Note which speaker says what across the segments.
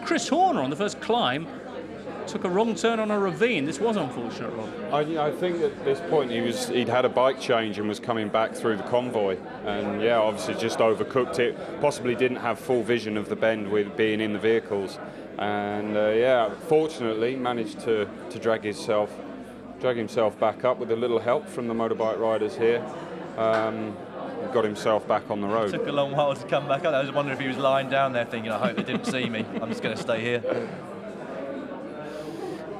Speaker 1: Chris Horner on the first climb took a wrong turn on a ravine. This was unfortunate, Rob.
Speaker 2: I think at this point he'd had a bike change and was coming back through the convoy, and yeah, obviously just overcooked it. Possibly didn't have full vision of the bend with being in the vehicles, and yeah, fortunately managed to drag himself back up with a little help from the motorbike riders here. Got himself back on the road.
Speaker 3: It took a long while to come back up. I was wondering if he was lying down there thinking, I hope he didn't see me. I'm just going to stay here.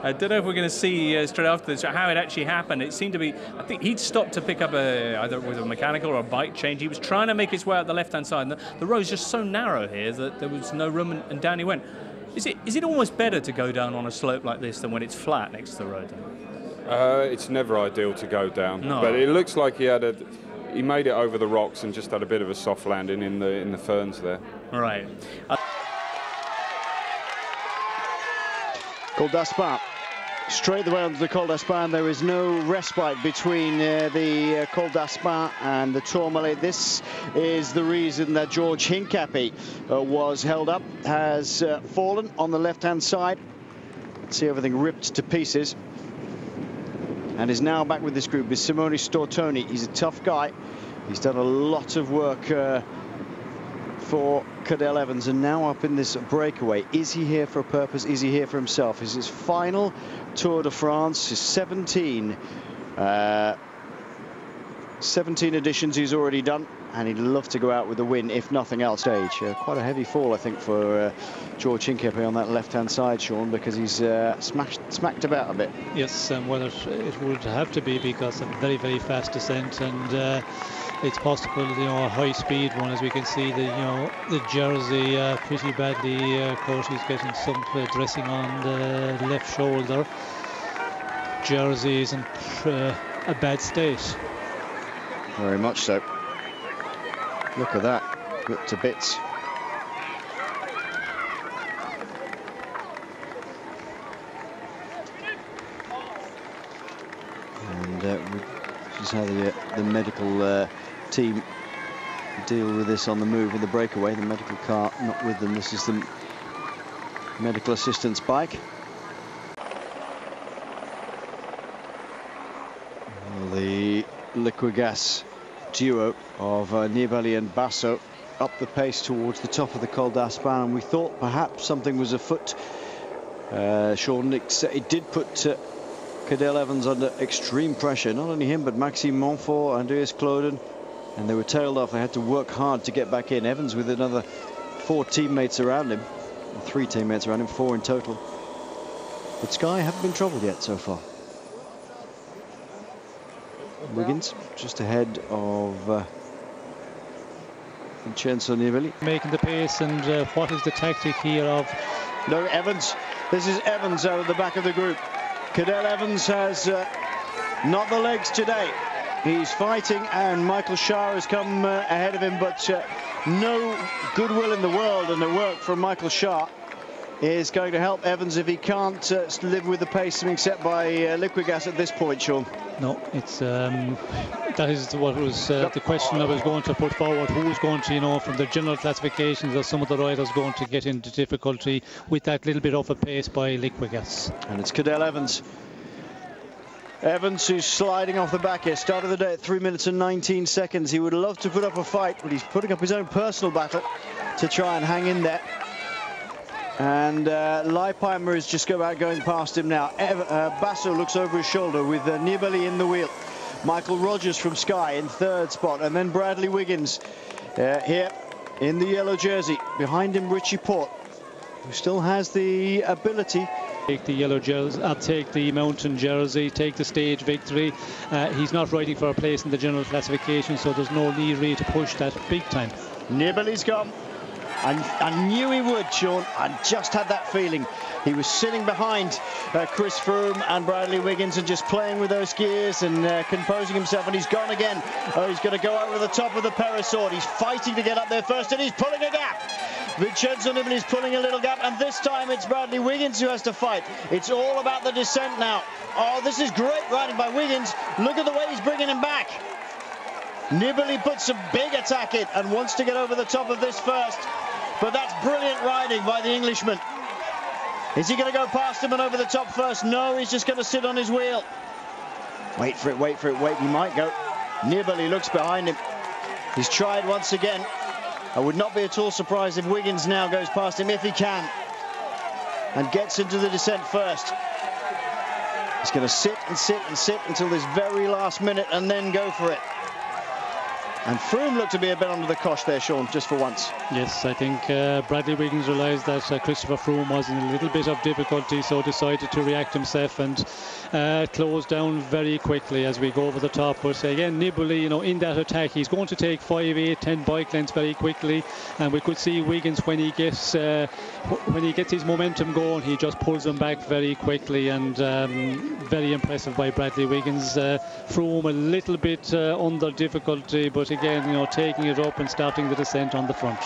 Speaker 1: I don't know if we're going to see straight after this how it actually happened. It seemed to be, I think he'd stopped to pick up either with a mechanical or a bike change. He was trying to make his way out the left-hand side. And the road's just so narrow here that there was no room, and down he went. Is it almost better to go down on a slope like this than when it's flat next to the road?
Speaker 2: It's never ideal to go down,
Speaker 1: no.
Speaker 2: But it looks like he made it over the rocks and just had a bit of a soft landing in the ferns there.
Speaker 1: Right.
Speaker 4: Col d'Aspin. Straight away onto the Col d'Aspin. There is no respite between the Col d'Aspin and the Tourmalet. This is the reason that George Hincapie was held up, has fallen on the left-hand side. See everything ripped to pieces. And is now back with this group with Simone Stortoni. He's a tough guy. He's done a lot of work for Cadel Evans, and now up in this breakaway. Is he here for a purpose? Is he here for himself? Is his final Tour de France, his 17 editions he's already done, and he'd love to go out with a win, if nothing else. Quite a heavy fall, I think, for George Hincapie on that left-hand side, Sean, because he's smacked about a bit.
Speaker 5: Yes, well, it would have to be because of very, very fast descent, and it's possible, a high-speed one, as we can see. The jersey pretty badly. Of course, he's getting some dressing on the left shoulder. Jersey is in a bad state.
Speaker 4: Very much so. Look at that, ripped to bits. And this is how the medical team deal with this on the move in the breakaway. The medical car not with them. This is the medical assistance bike. Well, the Liquigas duo of Nibali and Basso up the pace towards the top of the Col d'Aspin, and we thought perhaps something was afoot. Sean, it did put Cadel Evans under extreme pressure. Not only him, but Maxime Montfort, Andreas Kloden, and they were tailed off. They had to work hard to get back in. Evans with another 4 teammates around him, 3 teammates around him, 4 in total. But Sky haven't been troubled yet so far. Wiggins just ahead of Vincenzo Nibali.
Speaker 5: Making the pace, and what is the tactic here of...
Speaker 4: No, Evans. This is Evans out of the back of the group. Cadel Evans has not the legs today. He's fighting, and Michael Schär has come ahead of him, but no goodwill in the world and the work from Michael Schär is going to help Evans if he can't live with the pace being set by Liquigas at this point, Sean.
Speaker 5: No, it's that is what was the question I was going to put forward. Who's going to, from the general classifications, are some of the riders going to get into difficulty with that little bit off a pace by Liquigas?
Speaker 4: And it's Cadel Evans. Evans, who's sliding off the back here, started the day at 3 minutes and 19 seconds. He would love to put up a fight, but he's putting up his own personal battle to try and hang in there. And Leipheimer is just about going past him now. Basso looks over his shoulder with Nibali in the wheel. Michael Rogers from Sky in 3rd spot, and then Bradley Wiggins here in the yellow jersey. Behind him, Richie Porte, who still has the ability.
Speaker 5: Take the yellow jersey, take the mountain jersey, take the stage victory. He's not riding for a place in the general classification, so there's no need really to push that big time.
Speaker 4: Nibali's gone. I knew he would, Sean. I just had that feeling. He was sitting behind Chris Froome and Bradley Wiggins and just playing with those gears and composing himself, and he's gone again. Oh, he's going to go over the top of the Perisord. He's fighting to get up there first, and he's pulling a gap. Vincenzo Nibali's pulling a little gap, and this time it's Bradley Wiggins who has to fight. It's all about the descent now. Oh, this is great riding by Wiggins. Look at the way he's bringing him back. Nibali puts some big attack in and wants to get over the top of this first. But that's brilliant riding by the Englishman. Is he going to go past him and over the top first? No, he's just going to sit on his wheel. Wait for it, wait for it, wait. He might go. Nibali looks behind him. He's tried once again. I would not be at all surprised if Wiggins now goes past him if he can and gets into the descent first. He's going to sit and sit and sit until this very last minute and then go for it. And Froome looked to be a bit under the cosh there, Sean, just for once.
Speaker 5: Yes, I think Bradley Wiggins realised that Christopher Froome was in a little bit of difficulty, so decided to react himself and close down very quickly as we go over the top. But again, Nibali, you know, in that attack, he's going to take 5, 8, 10 bike lengths very quickly, and we could see Wiggins when he gets his momentum going, he just pulls them back very quickly, and very impressive by Bradley Wiggins. Froome a little bit under difficulty, but again, you know, taking it up and starting the descent on the front.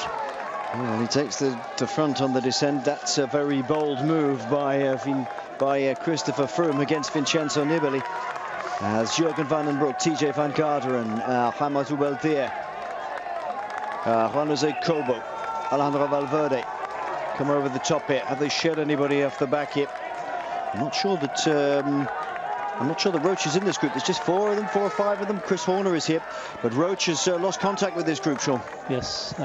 Speaker 4: Well, he takes the front on the descent. That's a very bold move by Christopher Froome against Vincenzo Nibali. As Jurgen van den Broek, TJ van Garderen, Hamilton Beltier, Juan Jose Cobo, Alejandro Valverde come over the top here. Have they shed anybody off the back here? I'm not sure that Roach is in this group. There's just 4 of them, 4 or 5 of them. Chris Horner is here, but Roach has lost contact with this group, Sean.
Speaker 5: Yes,